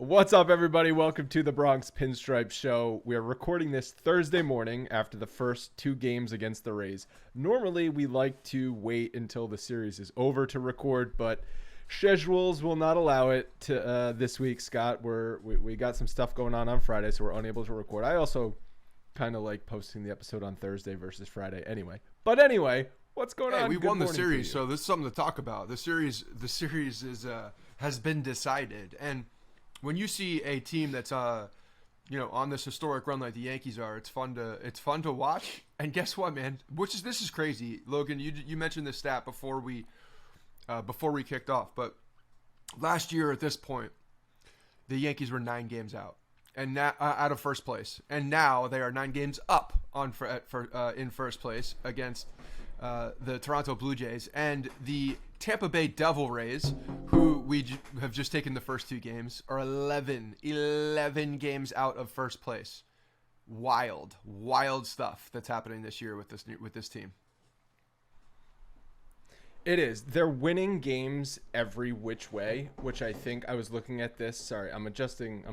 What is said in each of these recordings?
What's up, everybody? Welcome to the Bronx Pinstripes show. We are recording this Thursday morning after the first two games against the Rays. Normally, we like to wait until the series is over to record, but schedules will not allow it to this week, Scott. We got some stuff going on Friday, so we're unable to record. I also kind of like posting the episode on Thursday versus Friday anyway. But anyway, what's going on? We Good won the morning to series, you. so this is something to talk about. The series is has been decided, and when you see a team that's on this historic run like the Yankees are, it's fun to watch. And guess what, man? This is crazy, Logan. You mentioned this stat before we kicked off, but last year at this point, the Yankees were 9 games out and now out of first place, and now they are 9 games up in first place against the Toronto Blue Jays and the Tampa Bay Devil Rays, who have just taken the first 2 games, are 11 games out of first place. Wild stuff that's happening this year with this team. It is. They're winning games every which way, which I think I was looking at this. Sorry, I'm adjusting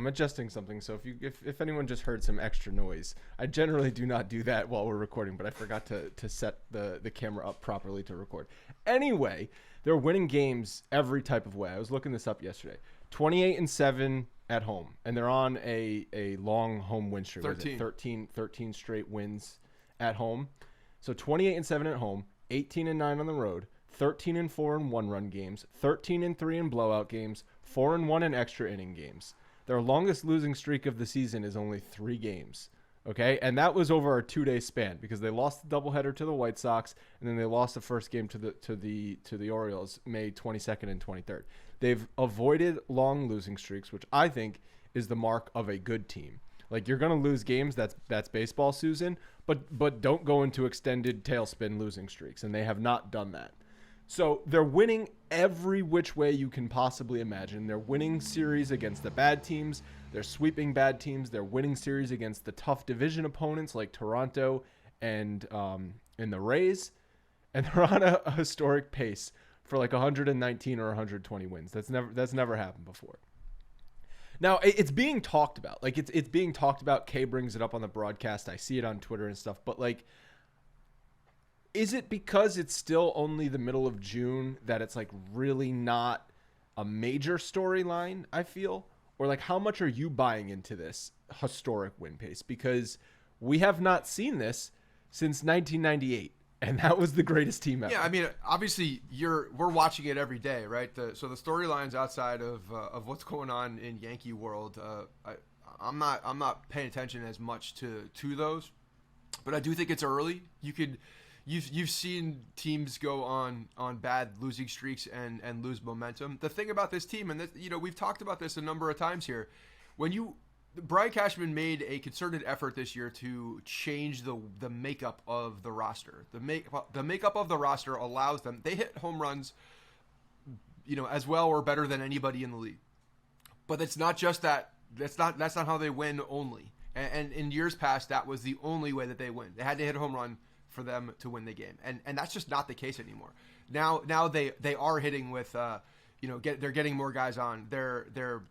something. So if anyone just heard some extra noise, I generally do not do that while we're recording, but I forgot to set the camera up properly to record. Anyway, they're winning games every type of way. I was looking this up yesterday. 28-7 at home, and they're on a long home win streak. 13 straight wins at home. So 28-7 at home, 18-9 on the road. 13-4 in one-run games, 13-3 in blowout games, 4-1 in extra inning games. Their longest losing streak of the season is only 3 games. Okay, and that was over a 2-day span because they lost the doubleheader to the White Sox, and then they lost the first game to the Orioles, May 22nd and 23rd. They've avoided long losing streaks, which I think is the mark of a good team. Like, you're gonna lose games, that's baseball, Susan, but don't go into extended tailspin losing streaks, and they have not done that. So they're winning every which way you can possibly imagine. They're winning series against the bad teams. They're sweeping bad teams. They're winning series against the tough division opponents like Toronto and the Rays. And they're on a historic pace for like 119 or 120 wins. That's never happened before. Now, it's being talked about. Like, it's being talked about. Kay brings it up on the broadcast. I see it on Twitter and stuff. But, like, is it because it's still only the middle of June that it's like really not a major storyline, I feel? Or like, how much are you buying into this historic win pace? Because we have not seen this since 1998, and that was the greatest team ever. Yeah, I mean, obviously we're watching it every day, right? So the storylines outside of what's going on in Yankee world, I'm not paying attention as much to those, but I do think it's early. You've seen teams go on bad losing streaks and lose momentum. The thing about this team, and this, we've talked about this a number of times here, Brian Cashman made a concerted effort this year to change the makeup of the roster. The makeup of the roster allows them, they hit home runs, as well or better than anybody in the league. But it's not just that. That's not how they win only. And in years past, that was the only way that they win. They had to hit a home run for them to win the game, and that's just not the case anymore. Now they are hitting with they're getting more guys on. They're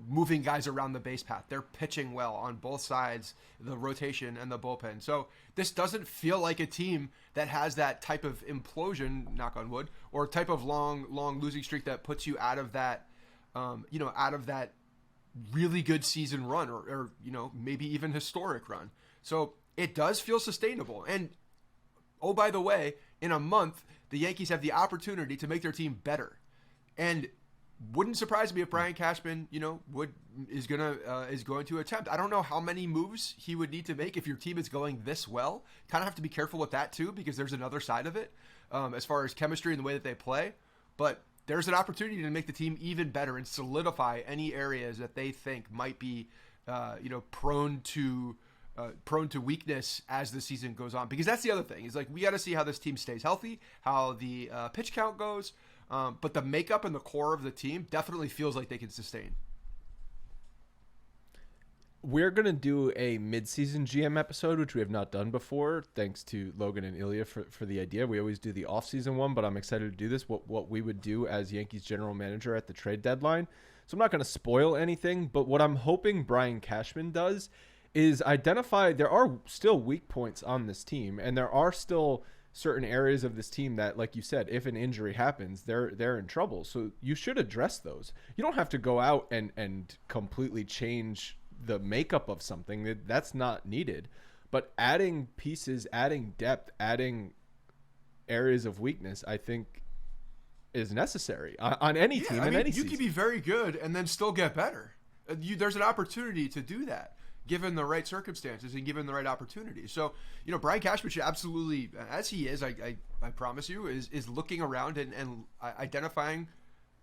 moving guys around the base path. They're pitching well on both sides, the rotation and the bullpen. So this doesn't feel like a team that has that type of implosion, knock on wood, or type of long losing streak that puts you out of that really good season run or maybe even historic run. So it does feel sustainable. And, oh, by the way, in a month, the Yankees have the opportunity to make their team better. And wouldn't surprise me if Brian Cashman, is going to attempt. I don't know how many moves he would need to make if your team is going this well. Kind of have to be careful with that, too, because there's another side of it as far as chemistry and the way that they play. But there's an opportunity to make the team even better and solidify any areas that they think might be, prone to weakness as the season goes on, because that's the other thing. Is like, we got to see how this team stays healthy, how the pitch count goes, but the makeup and the core of the team definitely feels like they can sustain. We're going to do a mid-season GM episode, which we have not done before, thanks to Logan and Ilya for the idea. We always do the off-season one, but I'm excited to do this, what we would do as Yankees general manager at the trade deadline. So I'm not going to spoil anything, but what I'm hoping Brian Cashman does is identify there are still weak points on this team, and there are still certain areas of this team that, like you said, if an injury happens, they're in trouble. So you should address those. You don't have to go out and completely change the makeup of something. That's not needed. But adding pieces, adding depth, adding areas of weakness, I think is necessary on any team in any season. You can be very good and then still get better. There's an opportunity to do that, given the right circumstances and given the right opportunity. So, Brian Cashman should absolutely, as he is, I promise you, is looking around and identifying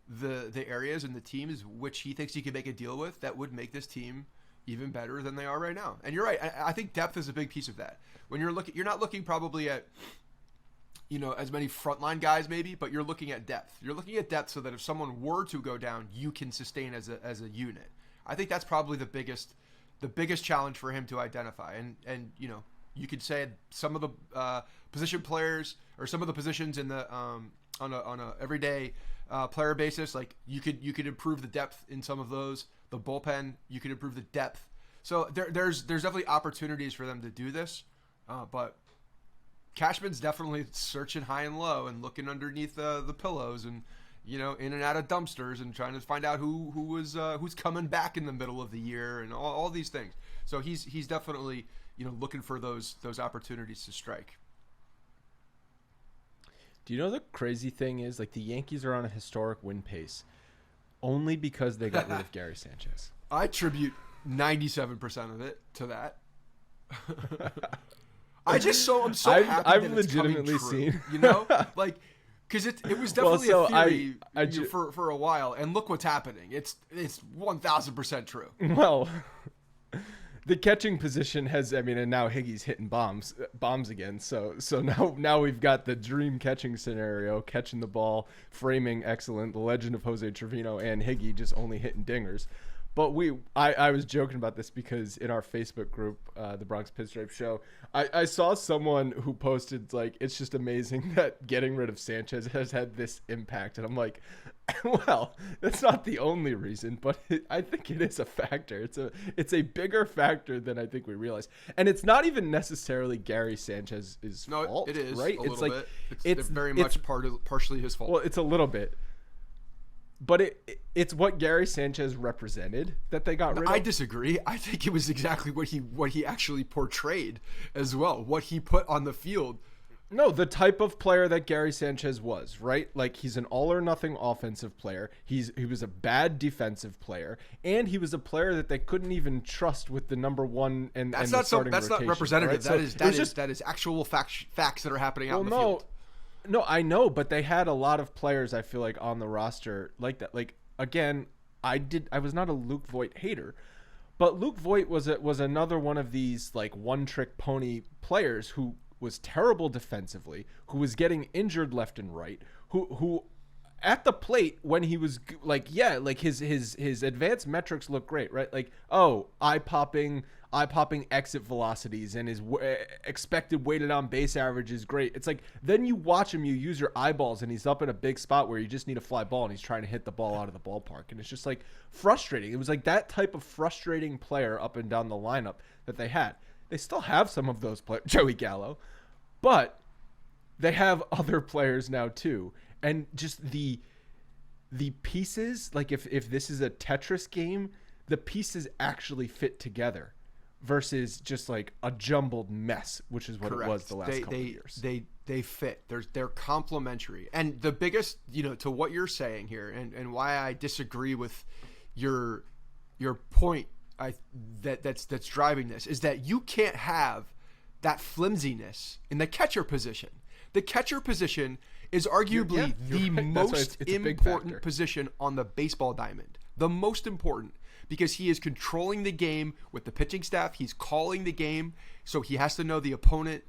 the areas and the teams which he thinks he can make a deal with that would make this team even better than they are right now. And you're right. I think depth is a big piece of that. When you're not looking probably at, as many frontline guys maybe, but you're looking at depth. You're looking at depth so that if someone were to go down, you can sustain as a unit. I think that's probably the biggest challenge for him to identify. And you could say some of the position players or some of the positions in the on a everyday player basis, like you could improve the depth in some of those. The bullpen, you could improve the depth. So there's definitely opportunities for them to do this, but Cashman's definitely searching high and low and looking underneath the pillows and in and out of dumpsters and trying to find out who's coming back in the middle of the year and all these things. So he's definitely looking for those opportunities to strike. Do you know the crazy thing is, like, the Yankees are on a historic win pace only because they got rid of Gary Sanchez? I attribute 97% of it to that. I'm so happy I've that legitimately it's coming true, seen, like, because it was definitely a theory for a while, and look what's happening. It's 1,000% true. Well, the catching position has, and now Higgy's hitting bombs again. So now we've got the dream catching scenario, catching the ball, framing excellent, the legend of Jose Trevino, and Higgy just only hitting dingers. But I was joking about this because in our Facebook group, the Bronx Pinstripes show, I saw someone who posted, like, it's just amazing that getting rid of Sanchez has had this impact. And I'm like, well, that's not the only reason, but I think it is a factor. It's a bigger factor than I think we realize. And it's not even necessarily Gary Sanchez's fault. It is, right? It's like, it's very much partially his fault. Well, it's a little bit. But it's what Gary Sanchez represented that they got rid of. I disagree. I think it was exactly what he actually portrayed as well, what he put on the field. No, the type of player that Gary Sanchez was, right? Like, he's an all-or-nothing offensive player. He was a bad defensive player, and he was a player that they couldn't even trust with the number one and the starting rotation. That's not representative. Right? That is actual facts that are happening out in the field. No, I know, but they had a lot of players, I feel like, on the roster like that. Like, again, I was not a Luke Voit hater, but Luke Voit was another one of these, like, one-trick pony players who was terrible defensively, who was getting injured left and right, who at the plate when he was like, yeah, like his advanced metrics look great, right? Like, eye-popping exit velocities and his expected weighted on base average is great. It's like, then you watch him, you use your eyeballs, and he's up in a big spot where you just need a fly ball and he's trying to hit the ball out of the ballpark. And it's just, like, frustrating. It was like that type of frustrating player up and down the lineup that they had. They still have some of those players, Joey Gallo, but they have other players now too. And just the pieces, like, if this is a Tetris game, the pieces actually fit together versus just like a jumbled mess, which is what Correct. It was the last couple of years. They fit. They're complementary. And the biggest, to what you're saying here and why I disagree with your point that's driving this is that you can't have that flimsiness in the catcher position. The catcher position is arguably the most important position on the baseball diamond. The most important, because he is controlling the game with the pitching staff. He's calling the game, so he has to know the opponent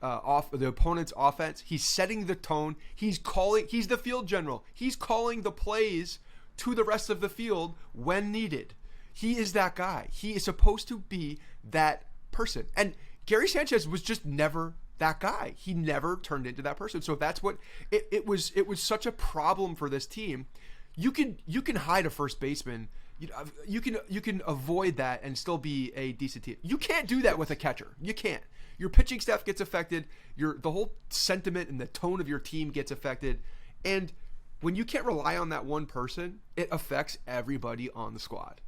the opponent's offense. He's setting the tone. He's the field general. He's calling the plays to the rest of the field when needed. He is that guy. He is supposed to be that person. And Gary Sanchez was just never that guy. He never turned into that person. So that's what it was such a problem for this team. you can hide a first baseman. You can avoid that and still be a decent team. You can't do that with a catcher. You can't. Your pitching staff gets affected. The whole sentiment and the tone of your team gets affected. And when you can't rely on that one person, it affects everybody on the squad.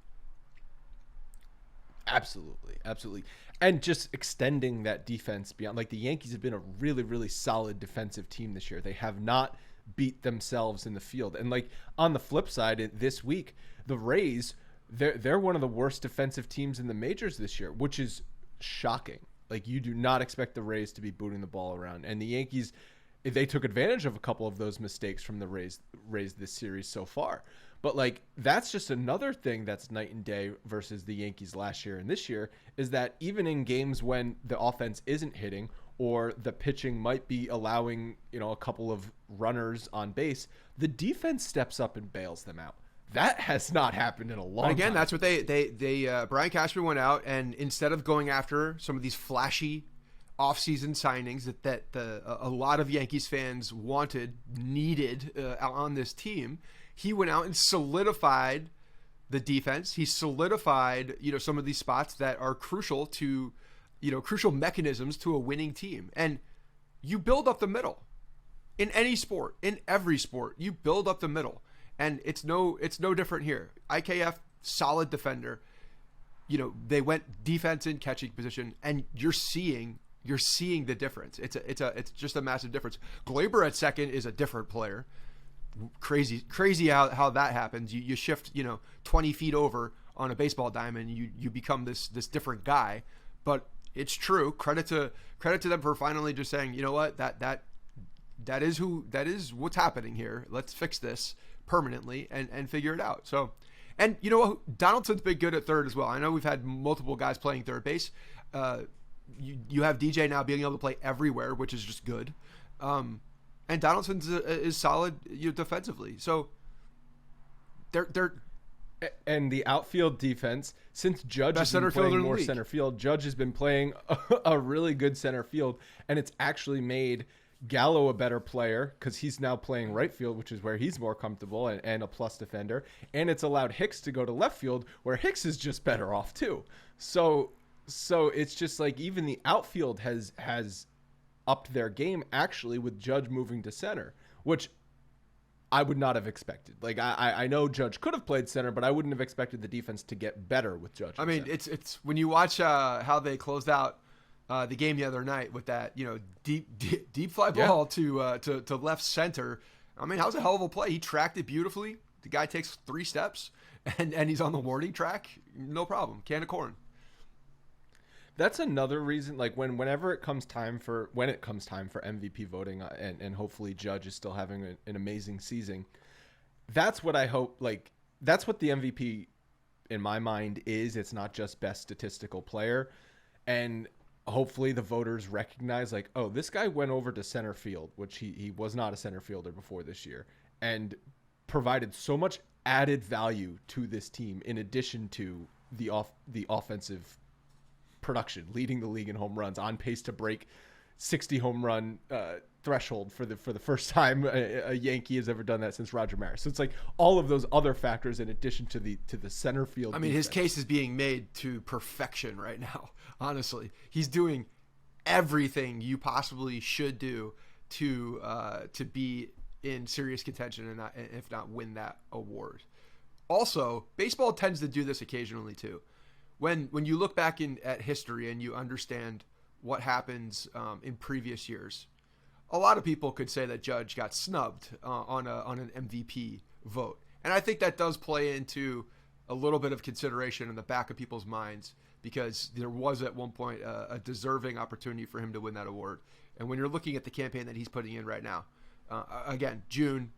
Absolutely. And just extending that defense beyond, like, the Yankees have been a really, really solid defensive team this year. They have not beat themselves in the field. And, like, on the flip side, this week, the Rays, they're one of the worst defensive teams in the majors this year, which is shocking. Like, you do not expect the Rays to be booting the ball around. And the Yankees, they took advantage of a couple of those mistakes from the Rays this series so far. But, like, that's just another thing that's night and day versus the Yankees last year and this year, is that even in games when the offense isn't hitting or the pitching might be allowing, a couple of runners on base, the defense steps up and bails them out. That has not happened in a long time. Again, that's what they Brian Cashman went out, and instead of going after some of these flashy offseason signings that a lot of Yankees fans needed on this team, he went out and solidified the defense. He solidified, some of these spots that are crucial to, crucial mechanisms to a winning team. And you build up the middle in any sport, in every sport. You build up the middle, and it's no different here. IKF, solid defender. They went defense in catching position, and you're seeing the difference. It's just a massive difference. Glaber at second is a different player. Crazy how that happens. You shift 20 feet over on a baseball diamond, you become this different guy. But it's true. Credit to them for finally just saying, you know what, that is what's happening here. Let's fix this permanently and figure it out. So, and Donaldson's been good at third as well. I know we've had multiple guys playing third base. You have DJ now being able to play everywhere, which is just good. And Donaldson is solid defensively. So they're and the outfield defense, since Judge has been playing more center field, Judge has been playing a really good center field, and it's actually made Gallo a better player because he's now playing right field, which is where he's more comfortable and a plus defender. And it's allowed Hicks to go to left field, where Hicks is just better off too. So it's just like even the outfield has upped their game actually with Judge moving to center, which I would not have expected. Like I know Judge could have played center, but I wouldn't have expected the defense to get better with Judge. I mean, it's when you watch how they closed out the game the other night with that deep fly ball to left center. I mean, that was a hell of a play. He tracked it beautifully. The guy takes 3 steps and he's on the warning track. No problem. Can of corn. That's another reason, like whenever it comes time for MVP voting, and hopefully Judge is still having an amazing season. That's what I hope. Like that's what the MVP in my mind is. It's not just best statistical player, and hopefully the voters recognize like, oh, this guy went over to center field, which he was not a center fielder before this year, and provided so much added value to this team in addition to the offensive production, leading the league in home runs, on pace to break 60 home run threshold for the first time a Yankee has ever done that since Roger Maris. So it's like all of those other factors in addition to the center field. I mean, defense. His case is being made to perfection right now. Honestly, he's doing everything you possibly should do to be in serious contention and not, if not win that award. Also, baseball tends to do this occasionally too. When you look back at history and you understand what happens in previous years, a lot of people could say that Judge got snubbed on an MVP vote. And I think that does play into a little bit of consideration in the back of people's minds, because there was at one point a deserving opportunity for him to win that award. And when you're looking at the campaign that he's putting in right now, again, June,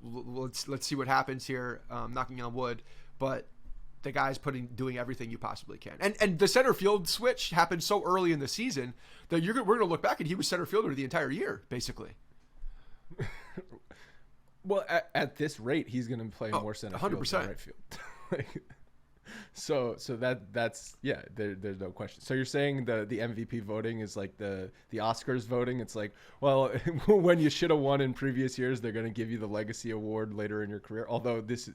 let's see what happens here, knocking on wood, but the guy's doing everything you possibly can. And the center field switch happened so early in the season that we're going to look back and he was center fielder the entire year, basically. Well, at this rate, he's going to play more center 100%. Field than right field. So that's yeah. There's no question. So you're saying the MVP voting is like the Oscars voting. It's like, well, when you should have won in previous years, they're going to give you the legacy award later in your career. Although this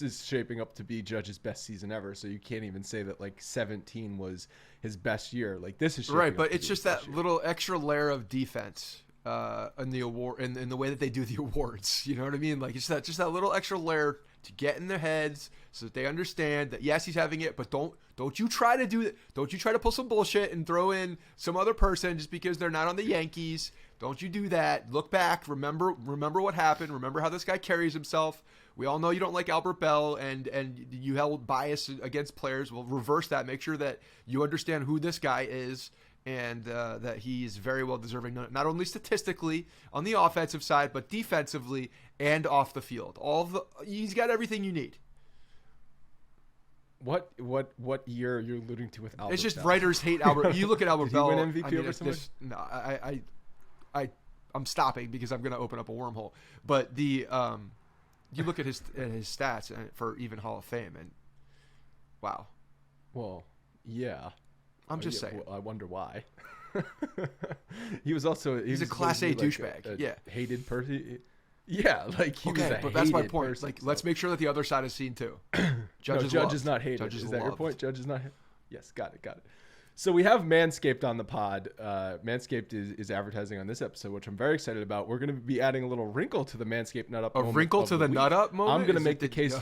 is shaping up to be Judge's best season ever, so you can't even say that like 17 was his best year. Like this is right, but it's just that little extra layer of defense in the award in the way that they do the awards. You know what I mean? Like it's just that little extra layer to get in their heads so that they understand that yes, he's having it, but don't you try to do that. Don't you try to pull some bullshit and throw in some other person just because they're not on the Yankees. Don't you do that. Look back. Remember what happened. Remember how this guy carries himself. We all know you don't like Albert Bell and you held bias against players. Well, reverse that. Make sure that you understand who this guy is and that he is very well deserving, not only statistically on the offensive side, but defensively and off the field. He's got everything you need. What year you're alluding to with Albert? It's just Bell? Writers hate Albert. You look at Albert Did Bell. He win MVP over someone? No, I'm stopping because I'm going to open up a wormhole. But you look at his stats for even Hall of Fame, and wow. Well, yeah. I'm just saying. Well, I wonder why. He was also he's a Class A douchebag. Yeah, hated person. Yeah, like he was a but that's my point. Person, like, let's make sure that the other side is seen too. Judge is not hated. Judge is that your point? Judge is not. Yes, got it. So we have Manscaped on the pod. Manscaped is advertising on this episode, which I'm very excited about. We're going to be adding a little wrinkle to the Manscaped Nut Up. A wrinkle to the Nut Up moment? I'm going to make the case.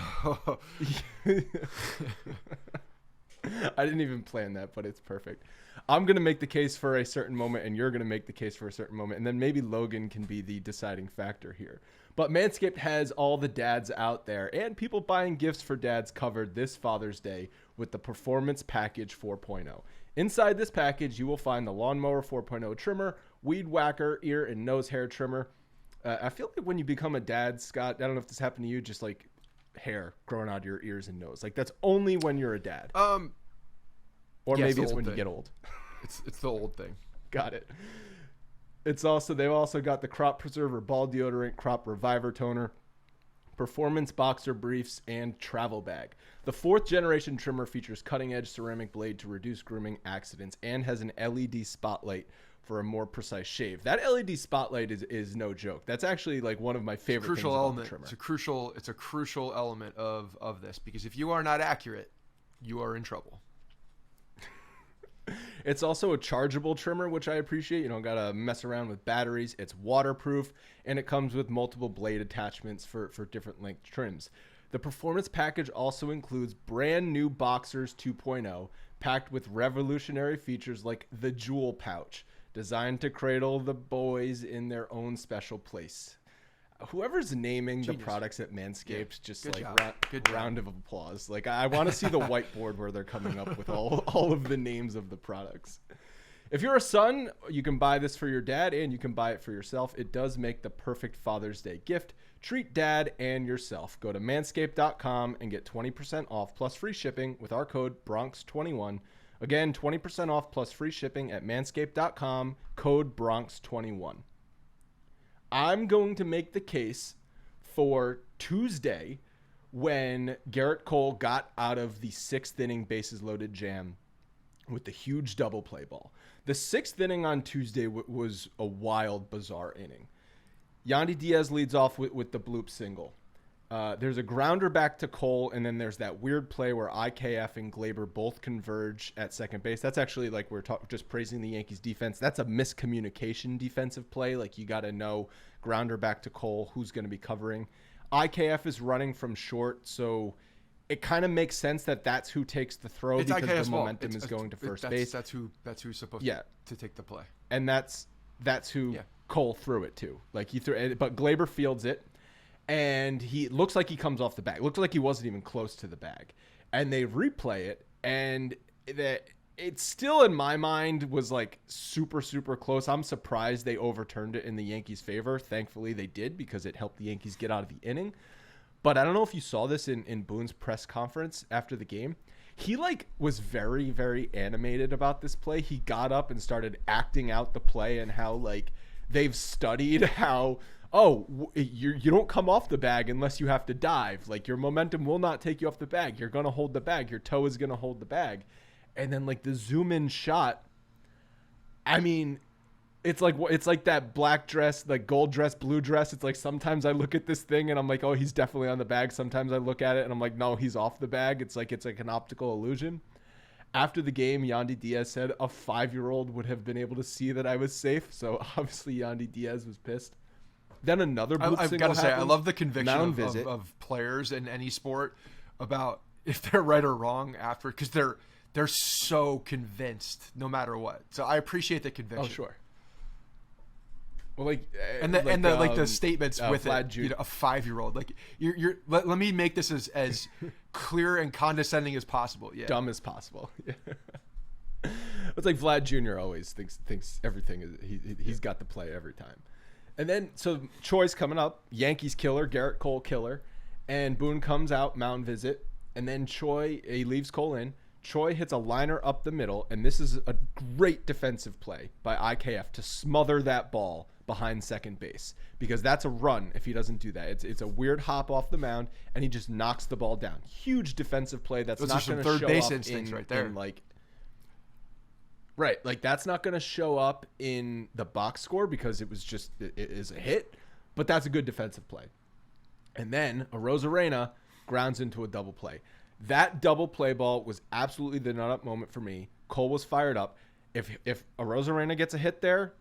I didn't even plan that, but it's perfect. I'm going to make the case for a certain moment, and you're going to make the case for a certain moment, and then maybe Logan can be the deciding factor here. But Manscaped has all the dads out there and people buying gifts for dads covered this Father's Day with the Performance Package 4.0. Inside this package, you will find the Lawnmower 4.0 trimmer, Weed Whacker, ear and nose hair trimmer. I feel like when you become a dad, Scott, I don't know if this happened to you, just like hair growing out of your ears and nose. Like that's only when you're a dad. Or maybe it's when you get old. It's the old thing. Got it. They've also got the Crop Preserver Ball Deodorant, Crop Reviver Toner, Performance Boxer Briefs, and Travel Bag. The 4th generation trimmer features cutting-edge ceramic blade to reduce grooming accidents and has an LED spotlight for a more precise shave. That LED spotlight is no joke. That's actually like one of my favorite things about the trimmer. It's a crucial element of this because if you are not accurate, you are in trouble. It's also a chargeable trimmer, which I appreciate. You don't got to mess around with batteries. It's waterproof, and it comes with multiple blade attachments for different length trims. The performance package also includes brand new Boxers 2.0, packed with revolutionary features like the Jewel Pouch, designed to cradle the boys in their own special place. Whoever's naming the products at Manscaped, just like round of applause. Like I want to see the whiteboard where they're coming up with all of the names of the products. If you're a son, you can buy this for your dad and you can buy it for yourself. It does make the perfect Father's Day gift. Treat dad and yourself. Go to manscaped.com and get 20% off plus free shipping with our code Bronx21. Again, 20% off plus free shipping at manscaped.com, code Bronx21. I'm going to make the case for Tuesday when Garrett Cole got out of the 6th inning bases loaded jam with the huge double play ball. The 6th inning on Tuesday was a wild, bizarre inning. Yandy Diaz leads off with the bloop single. There's a grounder back to Cole, and then there's that weird play where IKF and Glaber both converge at second base. That's actually like we're just praising the Yankees defense. That's a miscommunication defensive play. Like you got to know grounder back to Cole, who's going to be covering. IKF is running from short, so it kind of makes sense that that's who takes the throw because the momentum is going to first base. That's who's supposed to take the play, and that's who Cole threw it to. Like he threw it, but Glaber fields it. And he looks like he comes off the bag. Looks like he wasn't even close to the bag. And they replay it, and it still, in my mind, was like super, super close. I'm surprised they overturned it in the Yankees' favor. Thankfully, they did because it helped the Yankees get out of the inning. But I don't know if you saw this in Boone's press conference after the game. He was very, very animated about this play. He got up and started acting out the play and how they've studied how you don't come off the bag unless you have to dive. Like, your momentum will not take you off the bag. You're going to hold the bag. Your toe is going to hold the bag. And then, like, the zoom in shot, I mean, it's like that black dress, like gold dress, blue dress. It's like sometimes I look at this thing and I'm like, oh, he's definitely on the bag. Sometimes I look at it and I'm like, no, he's off the bag. It's like an optical illusion. After the game, Yandy Diaz said a 5-year-old would have been able to see that I was safe. So obviously Yandy Diaz was pissed. Then another bloop I've single got to say, I happens. love the conviction Visit. of players in any sport about if they're right or wrong after, because they're so convinced no matter what. So I appreciate the conviction. Oh, sure. Well, like, the statements with Vlad it, Jr. you know, a 5-year-old, like let me make this as clear and condescending as possible. Yeah, dumb as possible. Yeah. It's like Vlad Jr. always thinks everything is he's got the play every time. And then so Choi's coming up, Yankees killer, Garrett Cole killer, and Boone comes out, mound visit, and then he leaves Cole in. Choi hits a liner up the middle, and this is a great defensive play by IKF to smother that ball behind second base, because that's a run if he doesn't do that. It's a weird hop off the mound, and he just knocks the ball down. Huge defensive play. That's those not are some going to third show base up instincts right there. Right, like that's not going to show up in the box score because it is a hit, but that's a good defensive play. And then Arozarena grounds into a double play. That double play ball was absolutely the nut up moment for me. Cole was fired up. If Arozarena gets a hit there,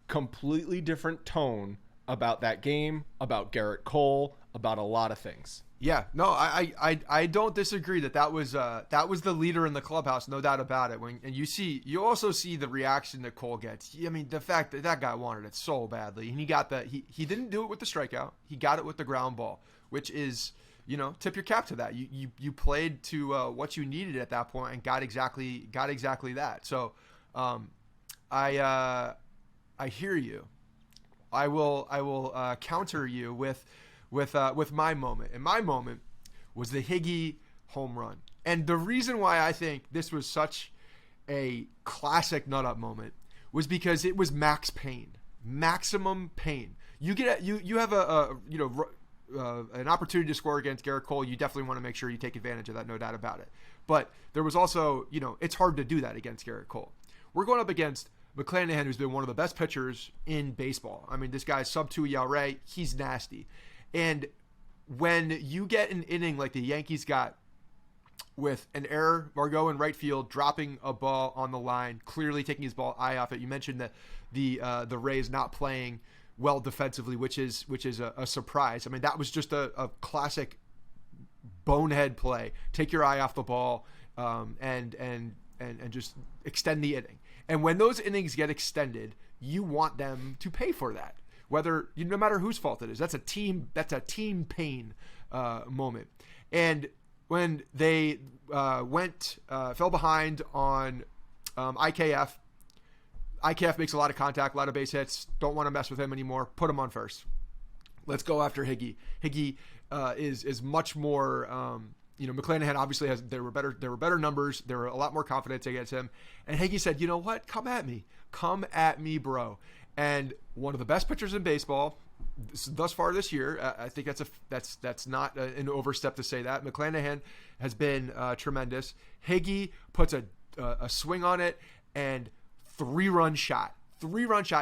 completely different tone about that game, about Garrett Cole, about a lot of things. Yeah, no, I don't disagree that was the leader in the clubhouse, no doubt about it. And you also see the reaction that Cole gets. I mean, the fact that guy wanted it so badly, and he didn't do it with the strikeout. He got it with the ground ball, which is, you know, tip your cap to that. You played to what you needed at that point and got exactly that. So, I hear you. I will counter you with my moment. And my moment was the Higgy home run. And the reason why I think this was such a classic nut up moment was because it was max pain, maximum pain. You have an opportunity to score against Garrett Cole. You definitely want to make sure you take advantage of that, no doubt about it. But there was also, you know, it's hard to do that against Garrett Cole. We're going up against McClanahan, who's been one of the best pitchers in baseball. I mean, this guy's sub-2 ERA. He's nasty. And when you get an inning like the Yankees got with an error, Margot in right field, dropping a ball on the line, clearly taking his eye off it. You mentioned that the Rays not playing well defensively, which is a surprise. I mean, that was just a classic bonehead play. Take your eye off the ball and just extend the inning. And when those innings get extended, you want them to pay for that. No matter whose fault it is, that's a team pain moment. And when they fell behind on IKF makes a lot of contact, a lot of base hits. Don't want to mess with him anymore. Put him on first. Let's go after Higgy. Higgy is much more. McClanahan obviously there were better numbers. There were a lot more confidence against him. And Higgy said, "You know what? Come at me, bro." And one of the best pitchers in baseball thus far this year. I think that's not an overstep to say that. McClanahan has been tremendous. Higgy puts a swing on it, and three-run shot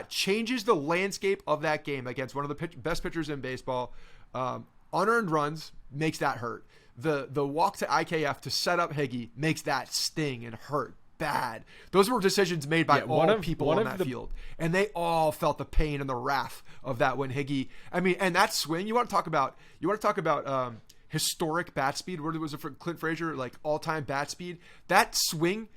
changes the landscape of that game against one of the best pitchers in baseball. Unearned runs makes that hurt. The walk to IKF to set up Higgy makes that sting and hurt bad. Those were decisions made by all people on that field, and they all felt the pain and the wrath of that when Higgy. I mean, and that swing. You want to talk about historic bat speed? Where was it for Clint Frazier? Like all-time bat speed. That swing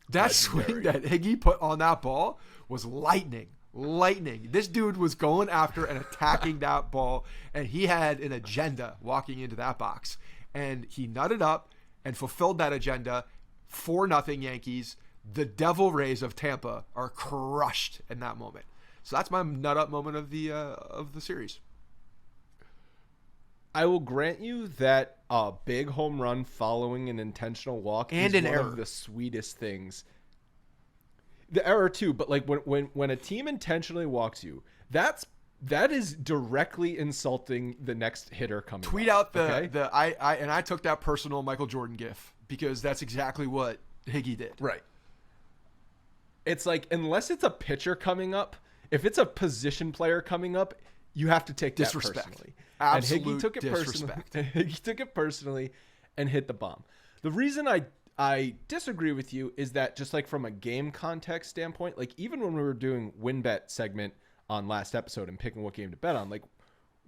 that Higgy put on that ball was lightning. This dude was going after and attacking that ball, and he had an agenda walking into that box, and he nutted up and fulfilled that agenda. 4-0 Yankees. The Devil Rays of Tampa are crushed in that moment. So that's my nut up moment of the series. I will grant you that a big home run following an intentional walk and is an one error. of the sweetest things. The error too, but like when a team intentionally walks you, that's That is directly insulting the next hitter coming. Tweet out I took that personal Michael Jordan gif because that's exactly what Higgy did. Right. It's like, unless it's a pitcher coming up, if it's a position player coming up, you have to take that personally. Absolute and Higgy took it disrespect. personally. Higgy took it personally and hit the bomb. The reason I disagree with you is that, just like from a game context standpoint, like even when we were doing win bet segment on last episode and picking what game to bet on, like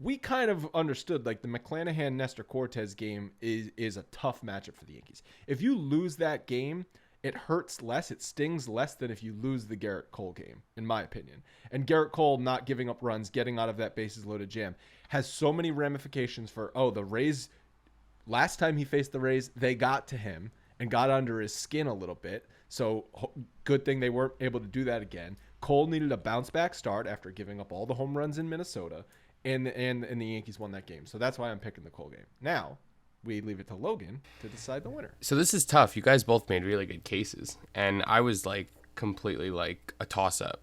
we kind of understood like the McClanahan Nestor Cortez game is a tough matchup for the Yankees. If you lose that game, it hurts less, it stings less than if you lose the Garrett Cole game, in my opinion. And Garrett Cole not giving up runs, getting out of that bases loaded jam has so many ramifications for, the Rays, last time he faced the Rays, they got to him and got under his skin a little bit. So good thing they weren't able to do that again. Cole needed a bounce back start after giving up all the home runs in Minnesota, and the Yankees won that game. So that's why I'm picking the Cole game. Now, we leave it to Logan to decide the winner. So this is tough. You guys both made really good cases, and I was like completely like a toss-up.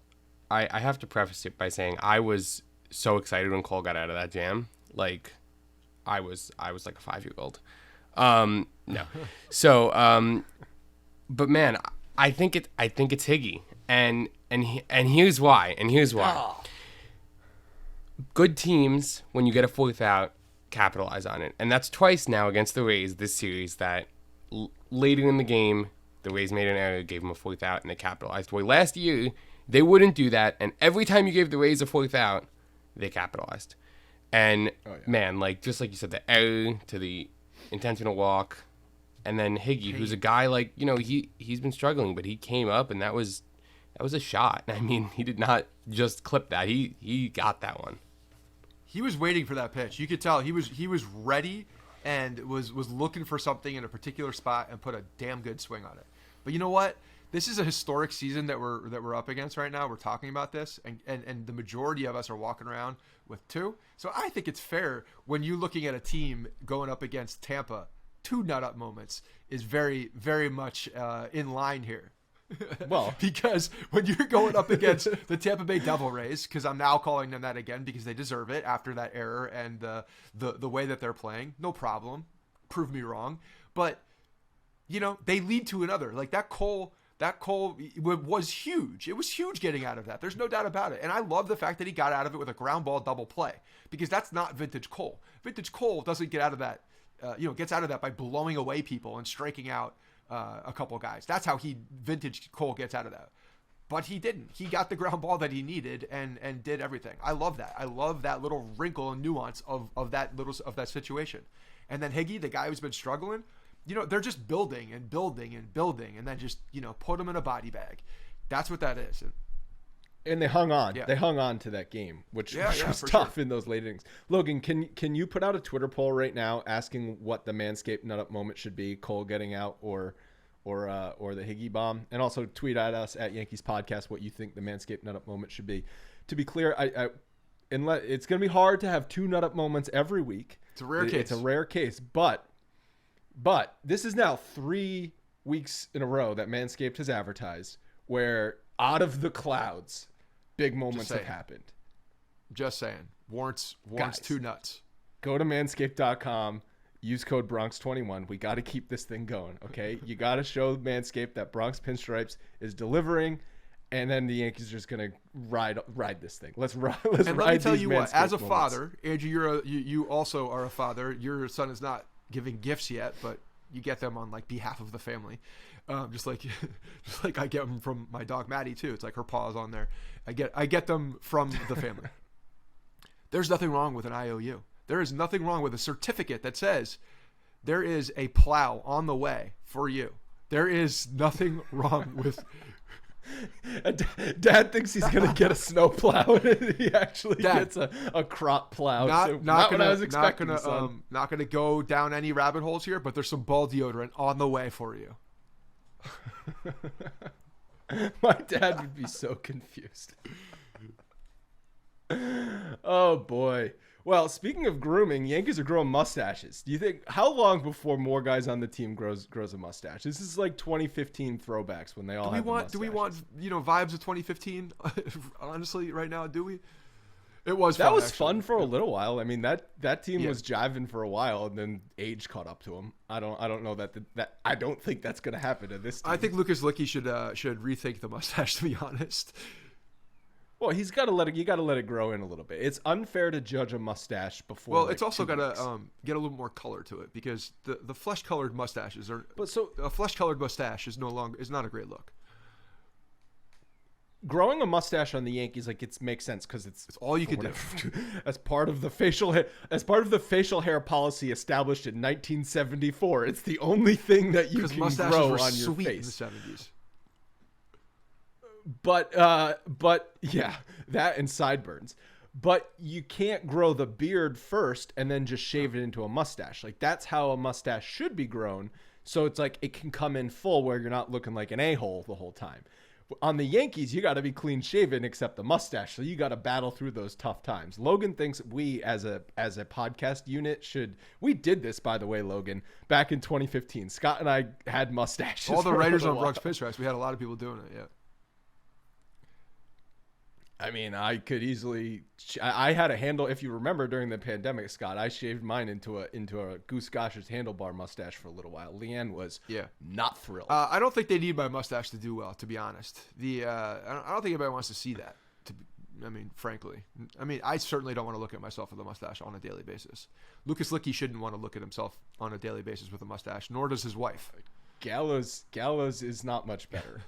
I have to preface it by saying I was so excited when Cole got out of that jam. Like, I was like a 5-year-old. No. So, but man, I think it's Higgy, and here's why. Oh. Good teams, when you get a fourth out, capitalize on it, and that's twice now against the Rays this series that later in the game the Rays made an error, gave them a fourth out, and they capitalized. Where last year they wouldn't do that, and every time you gave the Rays a fourth out, they capitalized. And man, like just like you said, the error to the intentional walk, and then Higgy, who's a guy like, he's been struggling, but he came up and that was a shot. I mean, he did not just clip that; he got that one. He was waiting for that pitch. You could tell he was ready and was looking for something in a particular spot and put a damn good swing on it. But you know what? This is a historic season that we're up against right now. We're talking about this, and the majority of us are walking around with 2. So I think it's fair when you're looking at a team going up against Tampa, 2 nut up moments is very, very much in line here. Well, because when you're going up against the Tampa Bay Devil Rays, because I'm now calling them that again because they deserve it after that error and the way that they're playing, no problem. Prove me wrong. But, they lead to another. Like that Cole was huge. It was huge getting out of that. There's no doubt about it. And I love the fact that he got out of it with a ground ball double play, because that's not vintage Cole. Vintage Cole doesn't get out of that, gets out of that by blowing away people and striking out a couple guys. That's how vintage Cole gets out of that. But he didn't. He got the ground ball that he needed and did everything. I love that. I love that little wrinkle and nuance of that situation. And then Higgy, the guy who's been struggling, they're just building and building and building, and then just put him in a body bag. That's what that is. And they hung on. Yeah. They hung on to that game, which was for tough sure. in those late innings. Logan, can you put out a Twitter poll right now asking what the Manscaped Nut Up moment should be? Cole getting out or the Higgy bomb? And also tweet at us at YankeesPodcast what you think the Manscaped Nut Up moment should be. To be clear, it's going to be hard to have 2 Nut Up moments every week. It's a rare case. It's a rare case, but this is now 3 weeks in a row that Manscaped has advertised where out of the clouds, big moments have happened. Just saying. Warrants Guys, 2 nuts. Go to manscaped.com. Use code Bronx21. We got to keep this thing going, okay? You got to show Manscaped that Bronx Pinstripes is delivering, and then the Yankees are just going to ride this thing. Let's ride these And let me tell you what, as a Manscaped father, Andrew, you also are a father. Your son is not giving gifts yet, but you get them on like behalf of the family. Just like I get them from my dog Maddie too. It's like her paws on there. I get them from the family. There's nothing wrong with an IOU. There is nothing wrong with a certificate that says there is a plow on the way for you. There is nothing wrong with. Dad thinks he's gonna get a snow plow, and he actually gets a crop plow. Not what I was expecting. Not gonna go down any rabbit holes here, but there's some ball deodorant on the way for you. My dad would be so confused. Oh boy. Well, speaking of grooming, Yankees are growing mustaches. Do you think how long before more guys on the team grows a mustache? This is like 2015 throwbacks when they all Do we want vibes of 2015? Honestly, right now, do we? It was That fun, was actually. fun for a little while. I mean, that team Yeah. was jiving for a while, and then age caught up to him. I don't know that I don't think that's gonna happen to this team. I think Lucas Licky should rethink the mustache, to be honest. Well, you got to let it grow in a little bit. It's unfair to judge a mustache before. Well, like, it's also 2 got weeks. to get a little more color to it, because the flesh colored mustaches are. But so A flesh colored mustache is not a great look. growing a mustache on the Yankees, like, it makes sense because it's all you could do. as part of the facial hair policy established in 1974. It's the only thing that you Because can mustaches grow were on your sweet in the face. 70s. But yeah, that and sideburns. But you can't grow the beard first and then just shave it into a mustache. Like, that's how a mustache should be grown. So it's like it can come in full where you're not looking like an a-hole the whole time. On the Yankees, you got to be clean shaven except the mustache. So you got to battle through those tough times. Logan thinks we as a podcast unit we did this, by the way, Logan, back in 2015. Scott and I had mustaches. All the for a writers little on Bronx while. Pinstripes, we had a lot of people doing it. Yeah. I mean, I could easily. I had a handle. If you remember, during the pandemic, Scott, I shaved mine into a Goose Gosh's handlebar mustache for a little while. Leanne was not thrilled. I don't think they need my mustache to do well, to be honest. I don't think anybody wants to see that. Frankly. I certainly don't want to look at myself with a mustache on a daily basis. Lucas Licky shouldn't want to look at himself on a daily basis with a mustache, nor does his wife. Gallows is not much better.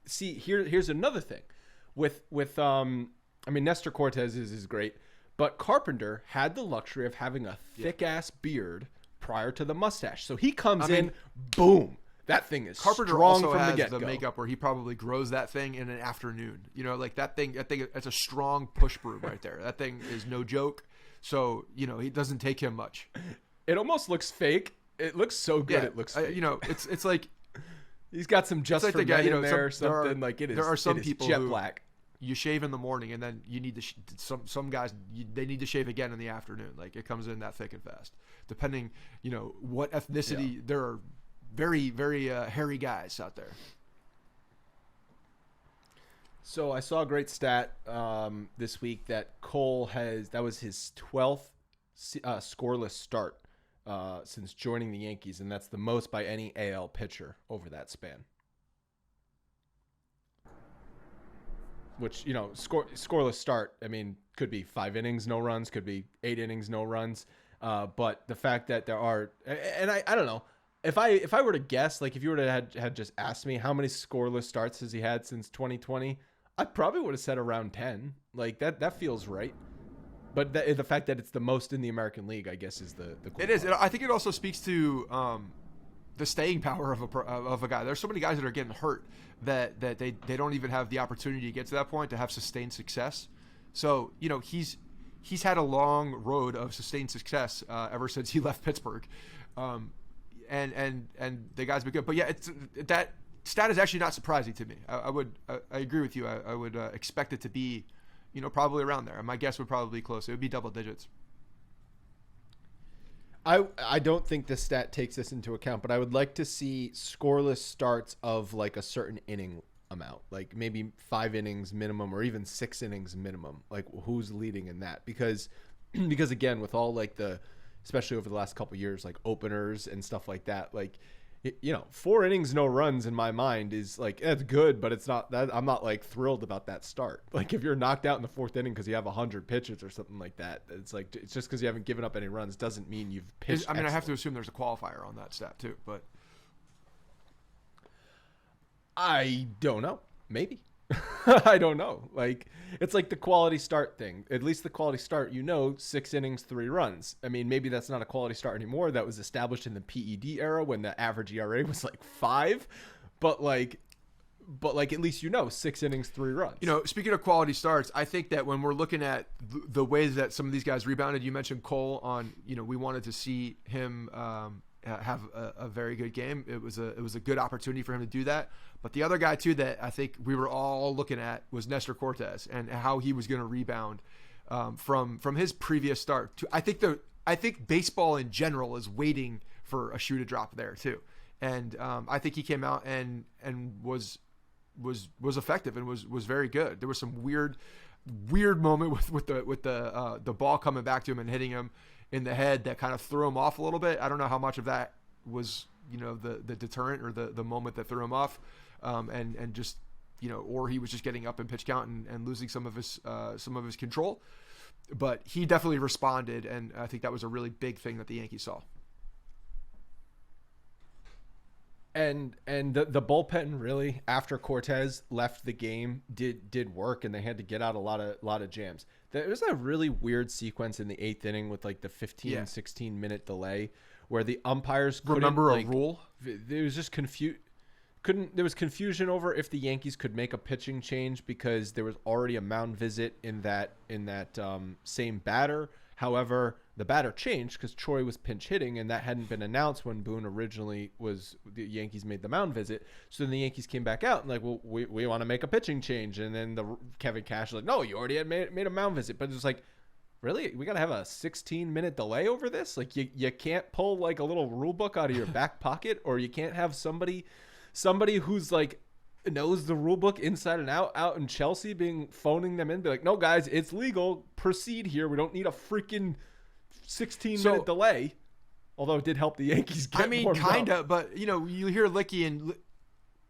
Here's another thing with Nestor Cortez is great, but Carpenter had the luxury of having a thick ass beard prior to the mustache. So he comes in, boom, that thing is Carpenter strong also from has the get-go. the makeup where he probably grows that thing in an afternoon. Like that thing, that's a strong push broom right there. That thing is no joke. So, it doesn't take him much. It almost looks fake. It looks so good. It looks fake. It's like, he's got some just like for the guy, men in there some- or something. there are some it is people jet who- black. you shave in the morning and then you need to some guys they need to shave again in the afternoon. Like, it comes in that thick and fast, depending what ethnicity. Yeah. There are very, very hairy guys out there. So I saw a great stat this week that Cole that was his 12th scoreless start since joining the Yankees, and that's the most by any AL pitcher over that span. Which, scoreless start, could be 5 innings, no runs, could be 8 innings, no runs. But the fact that there are, and I don't know, if I were to guess, like if you were to had just asked me how many scoreless starts has he had since 2020, I probably would have said around 10. Like that feels right. But the fact that it's the most in the American League, I guess, is the cool It is. part. I think it also speaks to the staying power of a guy. There's so many guys that are getting hurt that they don't even have the opportunity to get to that point to have sustained success. So he's had a long road of sustained success ever since he left Pittsburgh, and the guy's been good. But yeah, that stat is actually not surprising to me. I agree with you. I would expect it to be, probably around there. My guess would probably be close. It would be double digits. I don't think this stat takes this into account, but I would like to see scoreless starts of like a certain inning amount, like maybe 5 innings minimum or even 6 innings minimum. Like, who's leading in that? Because again, with all like especially over the last couple of years, like openers and stuff like that, like 4 innings, no runs in my mind is like, that's good, but it's not that. I'm not like thrilled about that start. Like, if you're knocked out in the 4th inning because you have 100 pitches or something like that, it's like, it's just because you haven't given up any runs doesn't mean you've pitched. I have to excellent. assume there's a qualifier on that stat too, but I don't know. Maybe. I don't know. Like, it's like the quality start thing. At least the quality start, 6 innings, 3 runs. Maybe that's not a quality start anymore. That was established in the PED era when the average ERA was like 5. But at least 6 innings, 3 runs. Speaking of quality starts, I think that when we're looking at the ways that some of these guys rebounded, you mentioned Cole on, we wanted to see him have a very good game. It was a good opportunity for him to do that. But the other guy too that I think we were all looking at was Nestor Cortez and how he was going to rebound from his previous start. I think baseball in general is waiting for a shoe to drop there too. And I think he came out and was was effective and was very good. There was some weird moment with the ball coming back to him and hitting him in the head that kind of threw him off a little bit. I don't know how much of that was, the deterrent or the moment that threw him off, and just, or he was just getting up in pitch count and losing some of his control. But he definitely responded, and I think that was a really big thing that the Yankees saw. And the bullpen really, after Cortez left the game, did work, and they had to get out a lot of jams. There was a really weird sequence in the 8th inning with like the 16 minute delay where the umpires couldn't remember a rule. There was just there was confusion over if the Yankees could make a pitching change because there was already a mound visit in that same batter. However, the batter changed because Choi was pinch hitting, and that hadn't been announced when Boone originally the Yankees made the mound visit. So then the Yankees came back out and like, well, we want to make a pitching change. And then Kevin Cash was like, no, you already had made a mound visit. But it's like, really? We got to have a 16-minute delay over this? Like you can't pull like a little rule book out of your back pocket, or you can't have somebody who's like knows the rule book inside and out in Chelsea phoning them in, be like, no guys, it's legal, proceed here, we don't need a freaking 16-minute delay. Although it did help the Yankees get more kind of, but you hear Licky and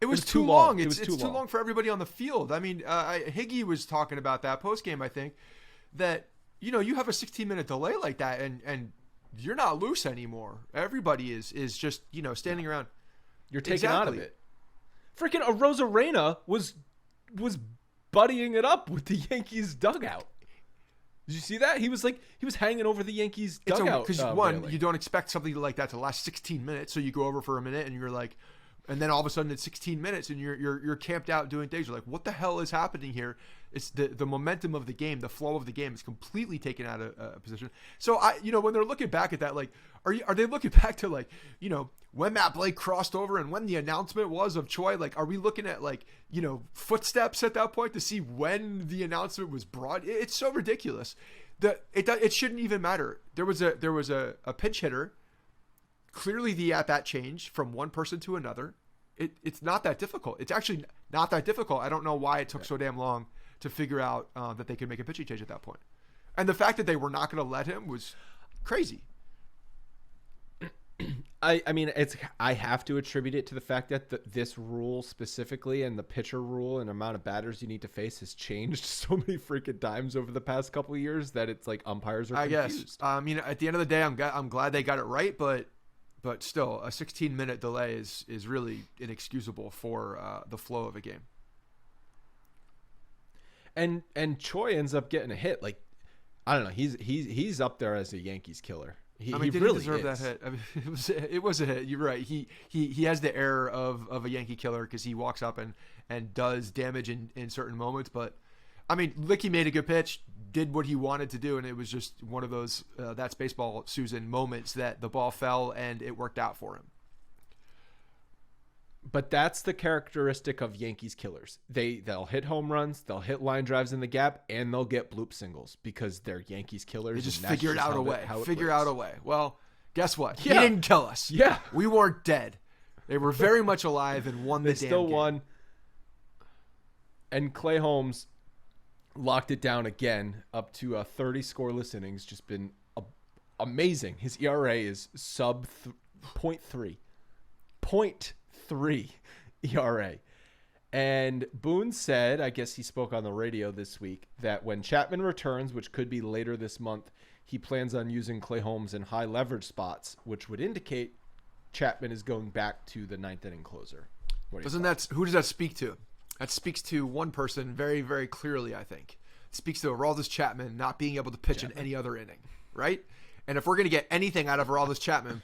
it was too long. It's too long for everybody on the field. I mean, Higgy was talking about that post game, I think, that you have a 16-minute delay like that and you're not loose anymore. Everybody is just standing around. You're taken out of it. Freaking Arozarena was buddying it up with the Yankees dugout. Did you see that? He was hanging over the Yankees dugout. Because you don't expect something like that to last 16 minutes, so you go over for a minute and you're like, and then all of a sudden it's 16 minutes and you're camped out doing things. You're like, what the hell is happening here? It's the momentum of the game, the flow of the game is completely taken out of position. So when they're looking back at that, like, are they looking back to like, when Matt Blake crossed over and when the announcement was of Choi? Like, are we looking at like, footsteps at that point to see when the announcement was brought? It's so ridiculous that it shouldn't even matter. There was a pinch hitter. Clearly the at-bat changed from one person to another. It's not that difficult. It's actually not that difficult. I don't know why it took so damn long to figure out that they could make a pitching change at that point. And the fact that they were not going to let him was crazy. I mean, I have to attribute it to the fact that this rule specifically and the pitcher rule and amount of batters you need to face has changed so many freaking times over the past couple of years that it's like umpires are confused. I guess. I mean, at the end of the day, I'm glad they got it right, but still, a 16-minute delay is really inexcusable for the flow of a game. And Choi ends up getting a hit. Like, I don't know. He's up there as a Yankees killer. He really deserve that hit. I mean, it was a hit. You're right. He has the air of a Yankee killer because he walks up and does damage in certain moments. But I mean, Licky made a good pitch, did what he wanted to do, and it was just one of those that's baseball, Susan moments that the ball fell and it worked out for him. But that's the characteristic of Yankees killers. They'll hit home runs, they'll hit line drives in the gap, and they'll get bloop singles because they're Yankees killers. They just figured out a way. Well, guess what? Yeah. He didn't kill us. Yeah. We weren't dead. They were very much alive and won the damn game. They still won. And Clay Holmes locked it down again, up to 30 scoreless innings. Just been amazing. His ERA is sub 0.3. 0.3 ERA. And Boone said, I guess he spoke on the radio this week, that when Chapman returns, which could be later this month, he plans on using Clay Holmes in high leverage spots, which would indicate Chapman is going back to the ninth inning closer. Who does that speak to? That speaks to one person very, very clearly, I think. It speaks to Aroldis Chapman not being able to pitch in any other inning, right? And if we're going to get anything out of Aroldis Chapman,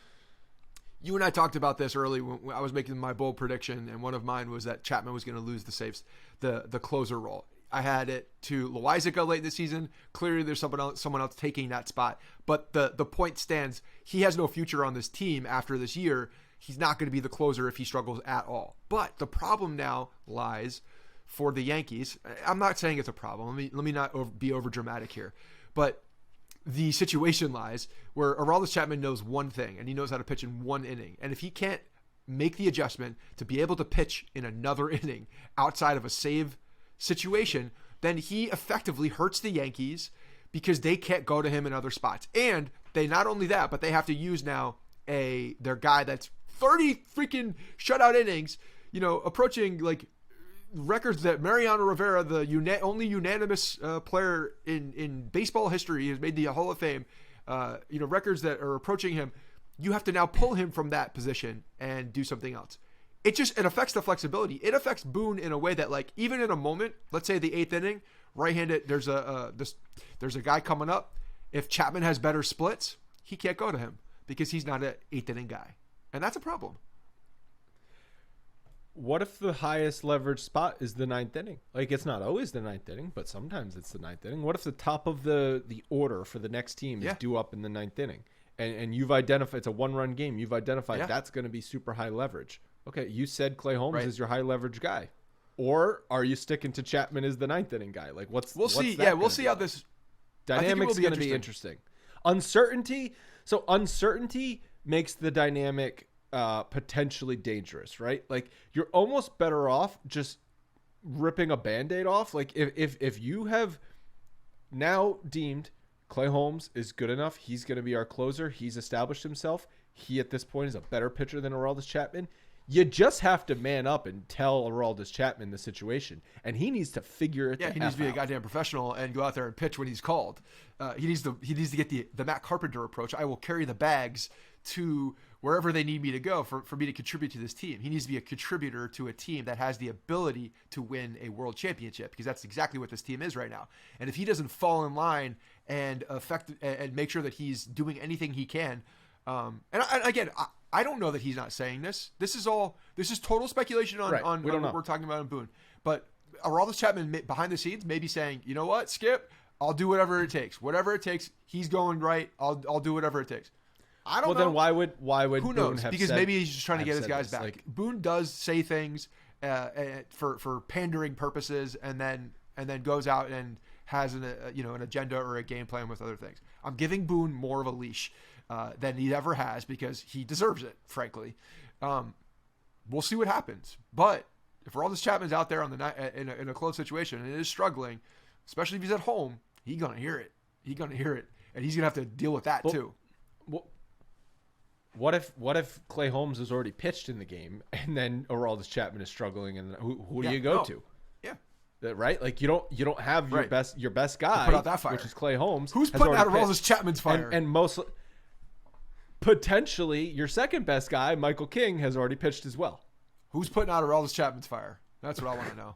you and I talked about this early when I was making my bold prediction, and one of mine was that Chapman was going to lose the closer role. I had it to Loizaga late this season. Clearly, there's someone else taking that spot. But the point stands. He has no future on this team after this year. He's not going to be the closer if he struggles at all. But the problem now lies for the Yankees. I'm not saying it's a problem. Let me not be over dramatic here. But the situation lies where Aroldis Chapman knows one thing, and he knows how to pitch in one inning. And if he can't make the adjustment to be able to pitch in another inning outside of a save situation, then he effectively hurts the Yankees because they can't go to him in other spots. And they not only that, but they have to use now their guy that's 30 freaking shutout innings, approaching like records that Mariano Rivera, the only unanimous player in baseball history, has made the Hall of Fame. Records that are approaching him. You have to now pull him from that position and do something else. It affects the flexibility. It affects Boone in a way that, like, even in a moment, let's say the 8th inning, right-handed, there's a guy coming up. If Chapman has better splits, he can't go to him because he's not an 8th inning guy, and that's a problem. What if the highest leverage spot is the 9th inning? Like, it's not always the 9th inning, but sometimes it's the 9th inning. What if the top of the order for the next team is due up in the 9th inning? And you've identified it's a 1-run game. You've identified that's going to be super high leverage. Okay, you said Clay Holmes is your high leverage guy. Or are you sticking to Chapman as the 9th inning guy? Like, we'll see. Yeah, we'll see how this dynamic's going to be interesting. Uncertainty. So uncertainty makes the dynamic potentially dangerous, right? Like, you're almost better off just ripping a Band-Aid off. Like, if you have now deemed Clay Holmes is good enough, he's going to be our closer, he's established himself, he at this point is a better pitcher than Aroldis Chapman, you just have to man up and tell Aroldis Chapman the situation, and he needs to figure it he needs to be a goddamn professional and go out there and pitch when he's called. He needs to get the Matt Carpenter approach. I will carry the bags to wherever they need me to go for me to contribute to this team. He needs to be a contributor to a team that has the ability to win a world championship, because that's exactly what this team is right now. And if he doesn't fall in line and make sure that he's doing anything he can, again, I don't know that he's not saying this. This is total speculation on what we're talking about in Boone. But Aroldis Chapman behind the scenes may be saying, you know what, Skip, I'll do whatever it takes. Whatever it takes, he's going right. I'll do whatever it takes. I don't know. Well, then why would who Boone knows? have because said, maybe he's just trying to get his guys this, back. like, Boone does say things for pandering purposes, and then goes out and has an agenda or a game plan with other things. I'm giving Boone more of a leash than he ever has because he deserves it, frankly. We'll see what happens. But if Aroldis Chapman's out there on the night in a close situation and is struggling, especially if he's at home, he's gonna hear it. And he's gonna have to deal with that too. What if Clay Holmes has already pitched in the game and then Aroldis Chapman is struggling, and who do you go to? Yeah. Right? Like, you don't have your best guy, put out that fire, which is Clay Holmes. Who's putting out Aroldis Chapman's fire? And mostly, potentially, your second best guy, Michael King, has already pitched as well. Who's putting out Aroldis Chapman's fire? That's what I want to know.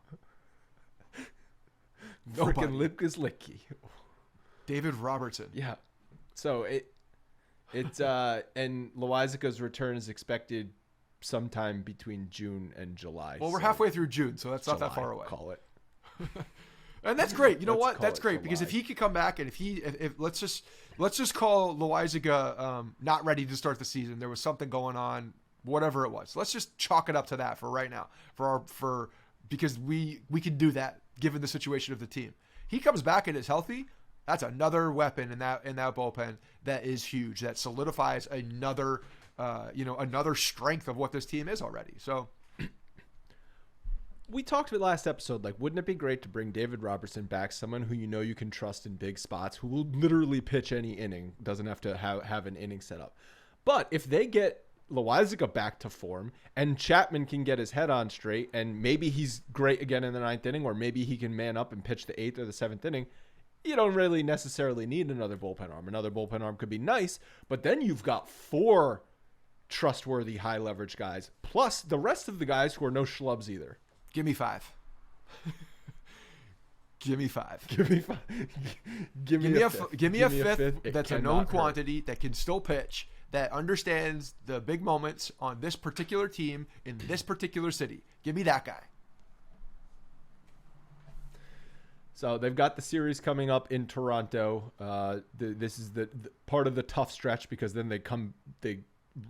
Freaking Lucas Licky. David Robertson. Yeah. So it's and Loizaca's return is expected sometime between June and July. Well, we're halfway through June, so that's not that far away. Call it. And that's great. You know what? That's great because if he could come back, and if let's just call Loizaca not ready to start the season. There was something going on, whatever it was. Let's just chalk it up to that for right now. Because we can do that given the situation of the team. He comes back and is healthy. That's another weapon in that bullpen that is huge. That solidifies another strength of what this team is already. So we talked about last episode, like, wouldn't it be great to bring David Robertson back, someone who you can trust in big spots, who will literally pitch any inning, doesn't have to have an inning set up. But if they get Loizaca back to form and Chapman can get his head on straight, and maybe he's great again in the 9th inning, or maybe he can man up and pitch the 8th or the 7th inning, you don't really necessarily need another bullpen arm. Another bullpen arm could be nice, but then you've got 4 trustworthy high leverage guys, plus the rest of the guys who are no schlubs either. Give me 5. Give me 5. Give me 5. Give me a fifth. Give me a fifth that's a known quantity, that can still pitch, that understands the big moments on this particular team in this particular city. Give me that guy. So they've got the series coming up in Toronto. This is the part of the tough stretch, because then they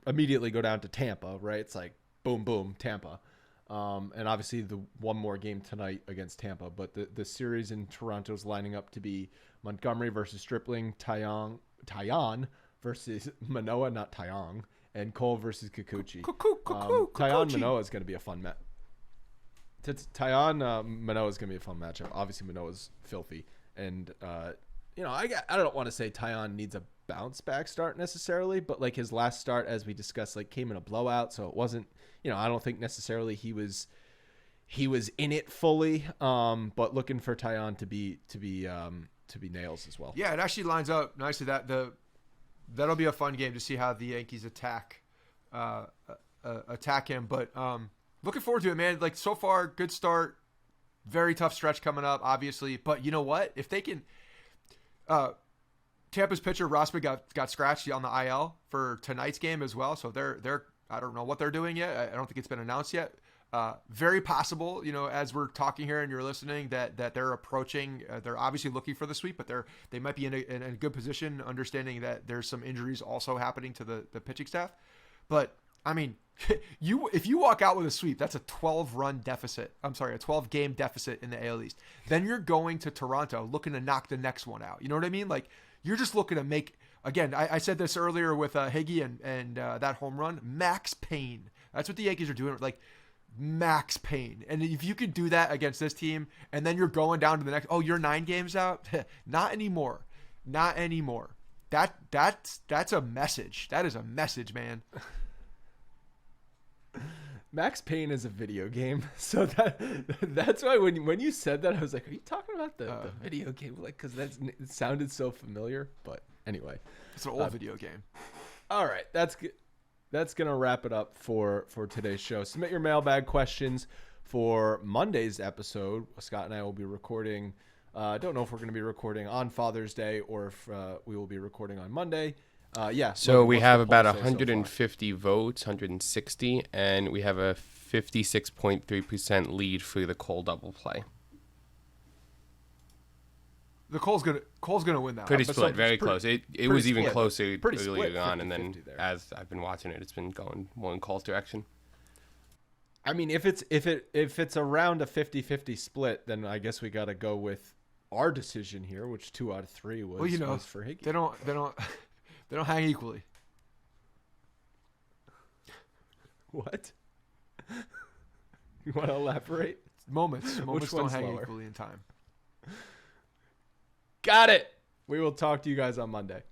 immediately go down to Tampa, right? It's like boom, boom, Tampa. And obviously the one more game tonight against Tampa, but the series in Toronto is lining up to be Montgomery versus Stripling, Taillon versus Manoah, not Taillon, and Cole versus Kikuchi. Kikuchi. Tyon Manoa is going to be a fun match. Tyon Manoa is going to be a fun matchup. Obviously, Manoa's filthy, and I don't want to say Tyon needs a bounce back start necessarily, but like his last start, as we discussed, like came in a blowout, so it wasn't. I don't think necessarily he was in it fully. But looking for Tyon to be nails as well. Yeah, it actually lines up nicely. That'll be a fun game to see how the Yankees attack him. But looking forward to it, man. Like so far, good start. Very tough stretch coming up, obviously. But you know what? If they can, Tampa's pitcher Rosberg got scratched on the IL for tonight's game as well. So they're I don't know what they're doing yet. I don't think it's been announced yet. Very possible, as we're talking here and you're listening, that they're approaching. They're obviously looking for the sweep, but they might be in a good position, understanding that there's some injuries also happening to the pitching staff. But I mean, if you walk out with a sweep, that's a 12-run deficit. I'm sorry, a 12-game deficit in the AL East. Then you're going to Toronto looking to knock the next one out. You know what I mean? Like you're just looking to make. Again, I said this earlier with Higgy and that home run, max pain. That's what the Yankees are doing. Like. Max pain. And if you could do that against this team and then you're going down to the next, you're 9 games out. Not anymore. That's a message. That is a message, man. Max Payne is a video game. So that's why when you said that, I was like, are you talking about the video game? Like, cause it sounded so familiar, but anyway, it's an old video game. All right. That's good. That's going to wrap it up for today's show. Submit your mailbag questions for Monday's episode. Scott and I will be recording. I don't know if we're going to be recording on Father's Day or if we will be recording on Monday. So we have about 150 votes, 160, and we have a 56.3% lead for the Cole double play. The Cole's gonna win that. Pretty split, very close. It was even closer pretty earlier split, on, and then there. as I've been watching it, it's been going more in Cole's direction. I mean, if it's around a 50-50 split, then I guess we got to go with our decision here, which 2 out of 3 was for Higgy. They don't hang equally. What? You want to elaborate? Moments don't hang lower? equally in time. Got it. We will talk to you guys on Monday.